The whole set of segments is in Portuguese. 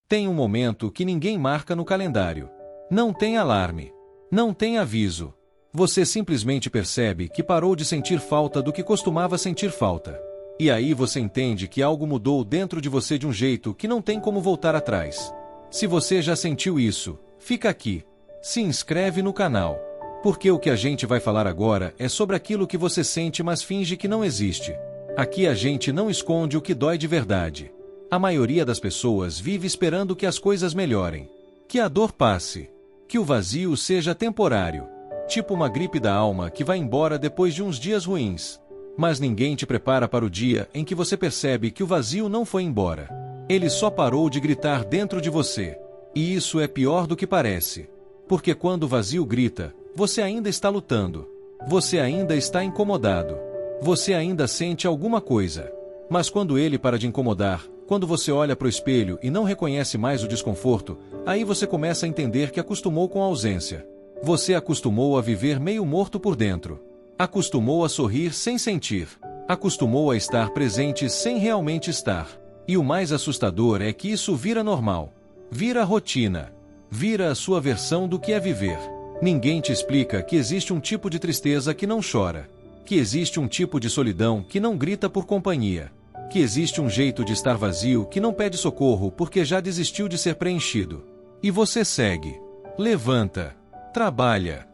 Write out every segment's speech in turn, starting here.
Tem um momento que ninguém marca no calendário. Não tem alarme. Não tem aviso. Você simplesmente percebe que parou de sentir falta do que costumava sentir falta. E aí você entende que algo mudou dentro de você de um jeito que não tem como voltar atrás. Se você já sentiu isso, fica aqui. Se inscreve no canal. Porque o que a gente vai falar agora é sobre aquilo que você sente mas finge que não existe. Aqui a gente não esconde o que dói de verdade. A maioria das pessoas vive esperando que as coisas melhorem. Que a dor passe. Que o vazio seja temporário. Tipo uma gripe da alma que vai embora depois de uns dias ruins. Mas ninguém te prepara para o dia em que você percebe que o vazio não foi embora. Ele só parou de gritar dentro de você. E isso é pior do que parece. Porque quando o vazio grita, você ainda está lutando. Você ainda está incomodado. Você ainda sente alguma coisa. Mas quando ele para de incomodar, quando você olha para o espelho e não reconhece mais o desconforto, aí você começa a entender que acostumou com a ausência. Você acostumou a viver meio morto por dentro. Acostumou a sorrir sem sentir. Acostumou a estar presente sem realmente estar. E o mais assustador é que isso vira normal. Vira rotina. Vira a sua versão do que é viver. Ninguém te explica que existe um tipo de tristeza que não chora. Que existe um tipo de solidão que não grita por companhia. Que existe um jeito de estar vazio que não pede socorro porque já desistiu de ser preenchido. E você segue. Levanta. Trabalha.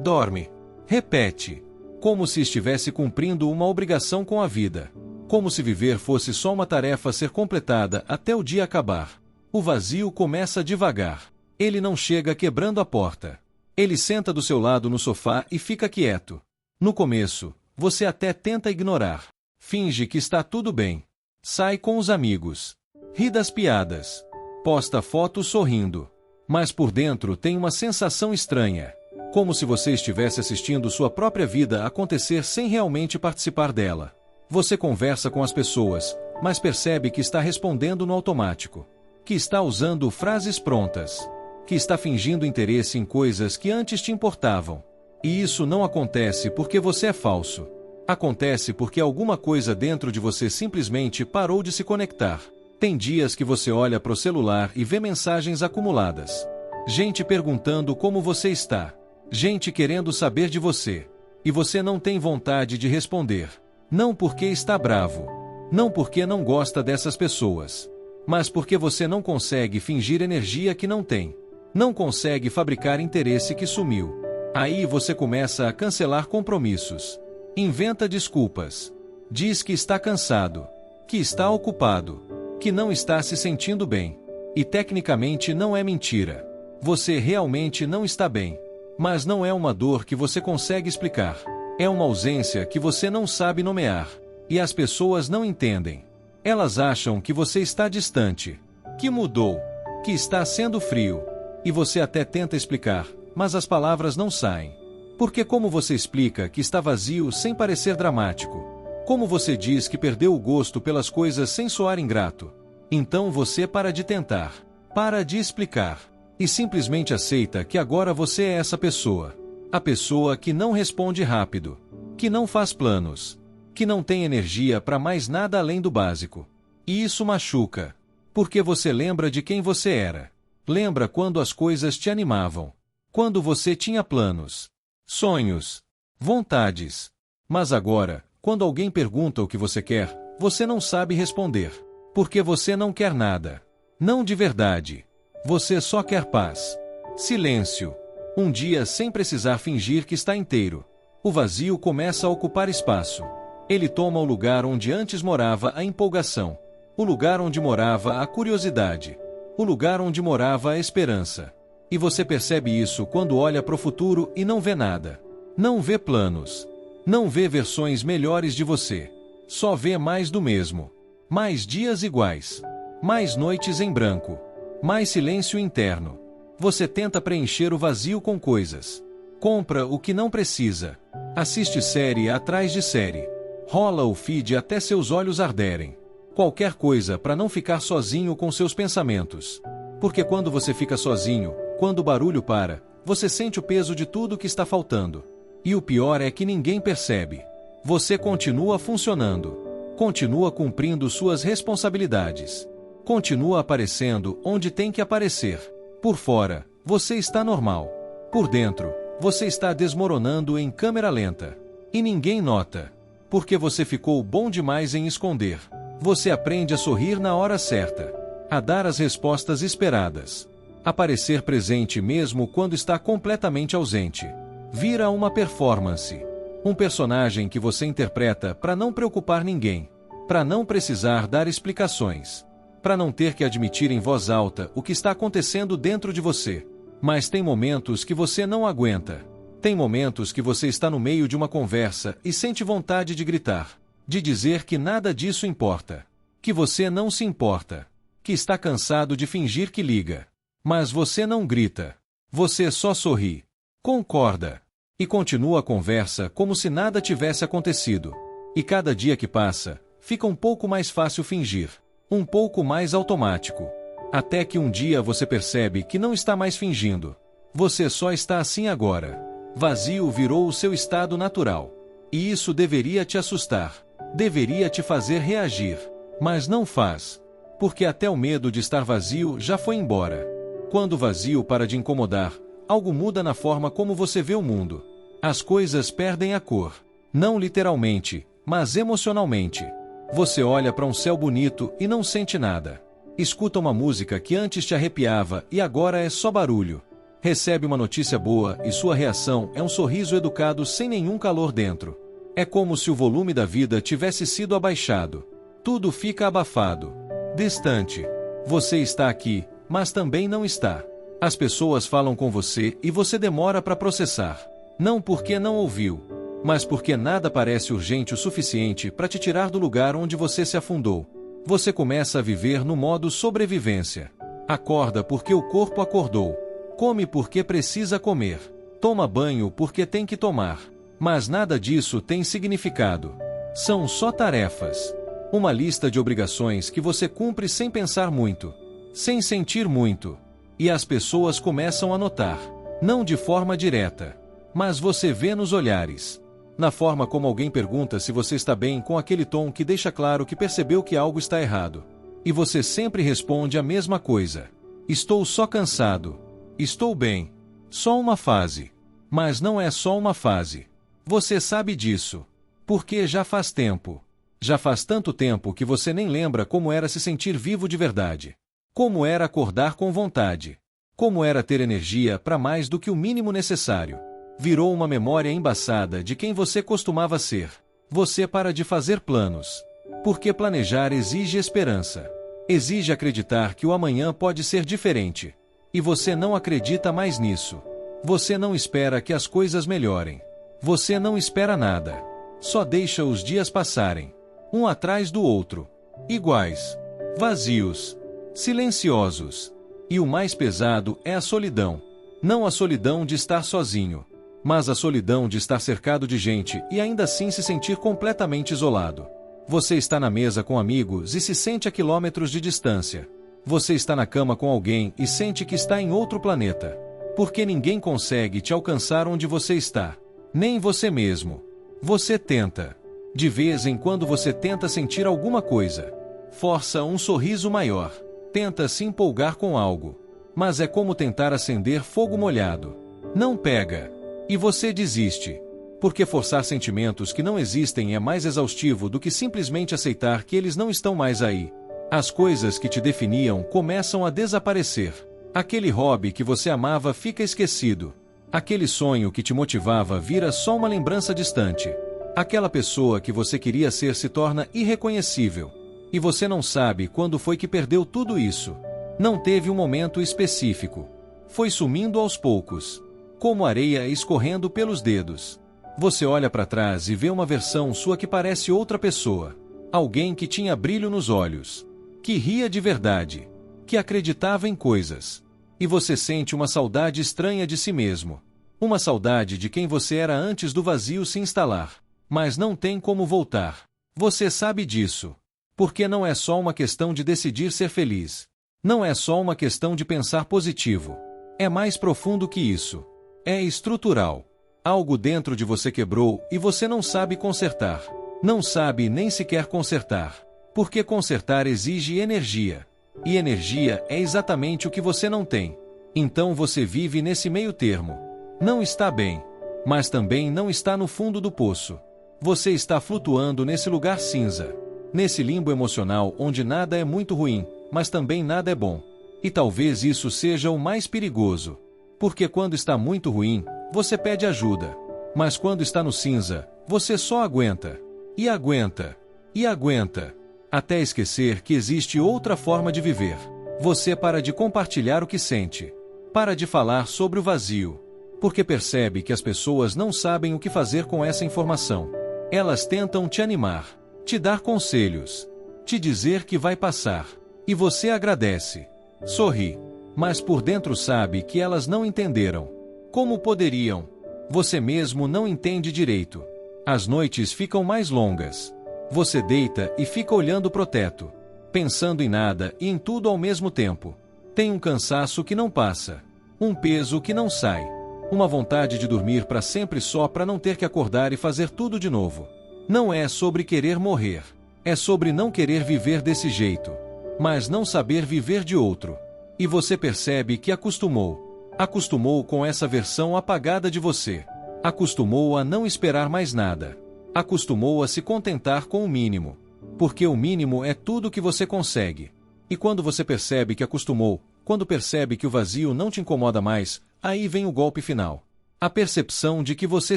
Dorme. Repete. Como se estivesse cumprindo uma obrigação com a vida. Como se viver fosse só uma tarefa a ser completada até o dia acabar. O vazio começa devagar. Ele não chega quebrando a porta. Ele senta do seu lado no sofá e fica quieto. No começo, você até tenta ignorar. Finge que está tudo bem. Sai com os amigos. Ri das piadas. Posta fotos sorrindo. Mas por dentro tem uma sensação estranha. Como se você estivesse assistindo sua própria vida acontecer sem realmente participar dela. Você conversa com as pessoas, mas percebe que está respondendo no automático. Que está usando frases prontas. Que está fingindo interesse em coisas que antes te importavam. E isso não acontece porque você é falso. Acontece porque alguma coisa dentro de você simplesmente parou de se conectar. Tem dias que você olha para o celular e vê mensagens acumuladas. Gente perguntando como você está. Gente querendo saber de você. E você não tem vontade de responder. Não porque está bravo. Não porque não gosta dessas pessoas. Mas porque você não consegue fingir energia que não tem. Não consegue fabricar interesse que sumiu. Aí você começa a cancelar compromissos. Inventa desculpas. Diz que está cansado. Que está ocupado. Que não está se sentindo bem. E tecnicamente não é mentira. Você realmente não está bem. Mas não é uma dor que você consegue explicar. É uma ausência que você não sabe nomear. E as pessoas não entendem. Elas acham que você está distante. Que mudou. Que está sendo frio. E você até tenta explicar, mas as palavras não saem. Porque como você explica que está vazio sem parecer dramático? Como você diz que perdeu o gosto pelas coisas sem soar ingrato? Então você para de tentar. Para de explicar. E simplesmente aceita que agora você é essa pessoa. A pessoa que não responde rápido. Que não faz planos. Que não tem energia para mais nada além do básico. E isso machuca. Porque você lembra de quem você era. Lembra quando as coisas te animavam. Quando você tinha planos. Sonhos. Vontades. Mas agora, quando alguém pergunta o que você quer, você não sabe responder. Porque você não quer nada. Não de verdade. Você só quer paz. Silêncio. Um dia sem precisar fingir que está inteiro. O vazio começa a ocupar espaço. Ele toma o lugar onde antes morava a empolgação. O lugar onde morava a curiosidade. O lugar onde morava a esperança. E você percebe isso quando olha para o futuro e não vê nada. Não vê planos. Não vê versões melhores de você. Só vê mais do mesmo. Mais dias iguais. Mais noites em branco. Mais silêncio interno. Você tenta preencher o vazio com coisas. Compra o que não precisa. Assiste série atrás de série. Rola o feed até seus olhos arderem. Qualquer coisa para não ficar sozinho com seus pensamentos. Porque quando você fica sozinho, quando o barulho para, você sente o peso de tudo que está faltando. E o pior é que ninguém percebe. Você continua funcionando. Continua cumprindo suas responsabilidades. Continua aparecendo onde tem que aparecer. Por fora, você está normal. Por dentro, você está desmoronando em câmera lenta. E ninguém nota. Porque você ficou bom demais em esconder. Você aprende a sorrir na hora certa. A dar as respostas esperadas. A parecer presente mesmo quando está completamente ausente. Vira uma performance. Um personagem que você interpreta para não preocupar ninguém. Para não precisar dar explicações. Para não ter que admitir em voz alta o que está acontecendo dentro de você. Mas tem momentos que você não aguenta. Tem momentos que você está no meio de uma conversa e sente vontade de gritar. De dizer que nada disso importa. Que você não se importa. Que está cansado de fingir que liga. Mas você não grita. Você só sorri. Concorda. E continua a conversa como se nada tivesse acontecido. E cada dia que passa, fica um pouco mais fácil fingir. Um pouco mais automático. Até que um dia você percebe que não está mais fingindo. Você só está assim agora. Vazio virou o seu estado natural. E isso deveria te assustar. Deveria te fazer reagir. Mas não faz. Porque até o medo de estar vazio já foi embora. Quando o vazio para de incomodar, algo muda na forma como você vê o mundo. As coisas perdem a cor. Não literalmente, mas emocionalmente. Você olha para um céu bonito e não sente nada. Escuta uma música que antes te arrepiava e agora é só barulho. Recebe uma notícia boa e sua reação é um sorriso educado sem nenhum calor dentro. É como se o volume da vida tivesse sido abaixado. Tudo fica abafado. Distante. Você está aqui, mas também não está. As pessoas falam com você e você demora para processar. Não porque não ouviu, mas porque nada parece urgente o suficiente para te tirar do lugar onde você se afundou. Você começa a viver no modo sobrevivência. Acorda porque o corpo acordou. Come porque precisa comer. Toma banho porque tem que tomar. Mas nada disso tem significado. São só tarefas. Uma lista de obrigações que você cumpre sem pensar muito. Sem sentir muito. E as pessoas começam a notar. Não de forma direta. Mas você vê nos olhares. Na forma como alguém pergunta se você está bem com aquele tom que deixa claro que percebeu que algo está errado. E você sempre responde a mesma coisa. Estou só cansado. Estou bem. Só uma fase. Mas não é só uma fase. Você sabe disso. Porque já faz tempo. Já faz tanto tempo que você nem lembra como era se sentir vivo de verdade. Como era acordar com vontade. Como era ter energia para mais do que o mínimo necessário. Virou uma memória embaçada de quem você costumava ser. Você para de fazer planos. Porque planejar exige esperança. Exige acreditar que o amanhã pode ser diferente. E você não acredita mais nisso. Você não espera que as coisas melhorem. Você não espera nada. Só deixa os dias passarem. Um atrás do outro. Iguais. Vazios. Silenciosos. E o mais pesado é a solidão. Não a solidão de estar sozinho. Mas a solidão de estar cercado de gente e ainda assim se sentir completamente isolado. Você está na mesa com amigos e se sente a quilômetros de distância. Você está na cama com alguém e sente que está em outro planeta. Porque ninguém consegue te alcançar onde você está. Nem você mesmo. Você tenta. De vez em quando você tenta sentir alguma coisa. Força um sorriso maior. Tenta se empolgar com algo. Mas é como tentar acender fogo molhado. Não pega. E você desiste. Porque forçar sentimentos que não existem é mais exaustivo do que simplesmente aceitar que eles não estão mais aí. As coisas que te definiam começam a desaparecer. Aquele hobby que você amava fica esquecido. Aquele sonho que te motivava vira só uma lembrança distante. Aquela pessoa que você queria ser se torna irreconhecível. E você não sabe quando foi que perdeu tudo isso. Não teve um momento específico. Foi sumindo aos poucos. Como areia escorrendo pelos dedos. Você olha para trás e vê uma versão sua que parece outra pessoa. Alguém que tinha brilho nos olhos. Que ria de verdade. Que acreditava em coisas. E você sente uma saudade estranha de si mesmo. Uma saudade de quem você era antes do vazio se instalar. Mas não tem como voltar. Você sabe disso. Porque não é só uma questão de decidir ser feliz. Não é só uma questão de pensar positivo. É mais profundo que isso. É estrutural. Algo dentro de você quebrou e você não sabe consertar. Não sabe nem sequer consertar. Porque consertar exige energia. E energia é exatamente o que você não tem. Então você vive nesse meio termo. Não está bem, mas também não está no fundo do poço. Você está flutuando nesse lugar cinza, nesse limbo emocional onde nada é muito ruim, mas também nada é bom. E talvez isso seja o mais perigoso. Porque quando está muito ruim, você pede ajuda. Mas quando está no cinza, você só aguenta. E aguenta. E aguenta. Até esquecer que existe outra forma de viver. Você para de compartilhar o que sente. Para de falar sobre o vazio. Porque percebe que as pessoas não sabem o que fazer com essa informação. Elas tentam te animar, te dar conselhos, te dizer que vai passar. E você agradece. Sorri. Mas por dentro sabe que elas não entenderam. Como poderiam? Você mesmo não entende direito. As noites ficam mais longas. Você deita e fica olhando pro teto, pensando em nada e em tudo ao mesmo tempo. Tem um cansaço que não passa, um peso que não sai, uma vontade de dormir para sempre só para não ter que acordar e fazer tudo de novo. Não é sobre querer morrer, é sobre não querer viver desse jeito, mas não saber viver de outro. E você percebe que acostumou com essa versão apagada de você, acostumou a não esperar mais nada. Acostumou a se contentar com o mínimo. Porque o mínimo é tudo que você consegue. E quando você percebe que acostumou, quando percebe que o vazio não te incomoda mais, aí vem o golpe final. A percepção de que você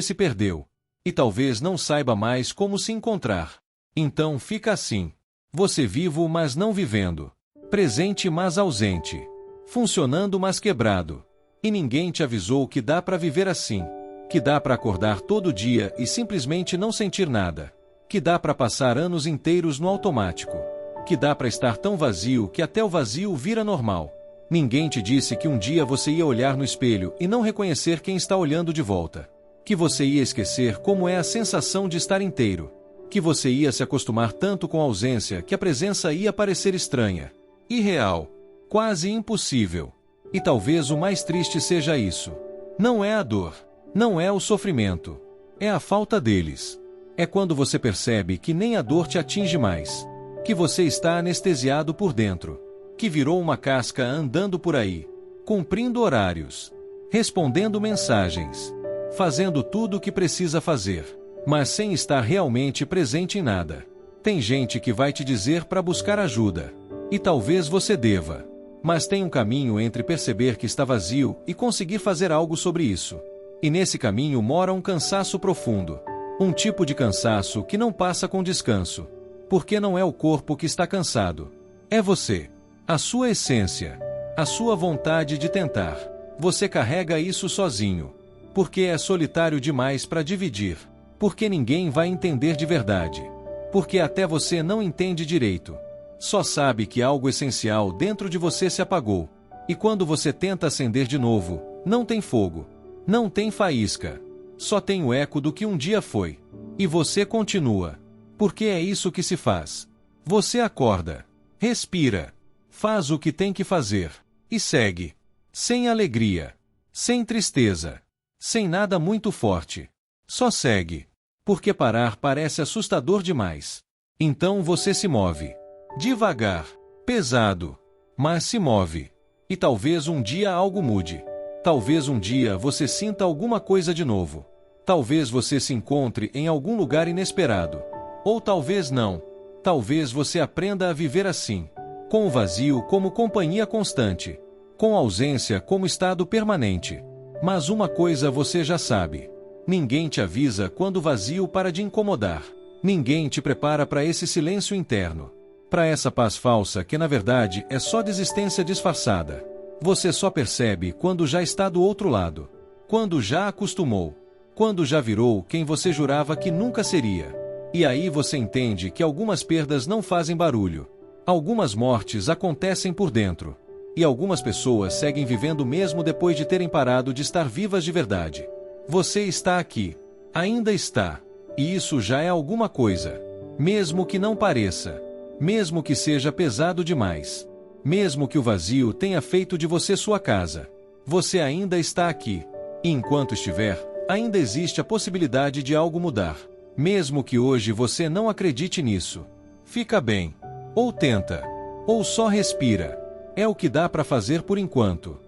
se perdeu. E talvez não saiba mais como se encontrar. Então fica assim. Você vivo, mas não vivendo. Presente, mas ausente. Funcionando, mas quebrado. E ninguém te avisou que dá para viver assim. Que dá para acordar todo dia e simplesmente não sentir nada. Que dá para passar anos inteiros no automático. Que dá para estar tão vazio que até o vazio vira normal. Ninguém te disse que um dia você ia olhar no espelho e não reconhecer quem está olhando de volta. Que você ia esquecer como é a sensação de estar inteiro. Que você ia se acostumar tanto com a ausência que a presença ia parecer estranha. Irreal. Quase impossível. E talvez o mais triste seja isso. Não é a dor. Não é o sofrimento. É a falta deles. É quando você percebe que nem a dor te atinge mais. Que você está anestesiado por dentro. Que virou uma casca andando por aí. Cumprindo horários. Respondendo mensagens. Fazendo tudo o que precisa fazer. Mas sem estar realmente presente em nada. Tem gente que vai te dizer para buscar ajuda. E talvez você deva. Mas tem um caminho entre perceber que está vazio e conseguir fazer algo sobre isso. E nesse caminho mora um cansaço profundo. Um tipo de cansaço que não passa com descanso. Porque não é o corpo que está cansado. É você. A sua essência. A sua vontade de tentar. Você carrega isso sozinho. Porque é solitário demais para dividir. Porque ninguém vai entender de verdade. Porque até você não entende direito. Só sabe que algo essencial dentro de você se apagou. E quando você tenta acender de novo, não tem fogo. Não tem faísca. Só tem o eco do que um dia foi. E você continua. Porque é isso que se faz. Você acorda. Respira. Faz o que tem que fazer. E segue. Sem alegria. Sem tristeza. Sem nada muito forte. Só segue. Porque parar parece assustador demais. Então você se move. Devagar. Pesado. Mas se move. E talvez um dia algo mude. Talvez um dia você sinta alguma coisa de novo. Talvez você se encontre em algum lugar inesperado. Ou talvez não. Talvez você aprenda a viver assim. Com o vazio como companhia constante. Com a ausência como estado permanente. Mas uma coisa você já sabe. Ninguém te avisa quando o vazio para de incomodar. Ninguém te prepara para esse silêncio interno. Para essa paz falsa que na verdade é só desistência disfarçada. Você só percebe quando já está do outro lado. Quando já acostumou. Quando já virou quem você jurava que nunca seria. E aí você entende que algumas perdas não fazem barulho. Algumas mortes acontecem por dentro. E algumas pessoas seguem vivendo mesmo depois de terem parado de estar vivas de verdade. Você está aqui. Ainda está. E isso já é alguma coisa. Mesmo que não pareça. Mesmo que seja pesado demais. Mesmo que o vazio tenha feito de você sua casa. Você ainda está aqui. E enquanto estiver, ainda existe a possibilidade de algo mudar. Mesmo que hoje você não acredite nisso. Fica bem. Ou tenta. Ou só respira. É o que dá para fazer por enquanto.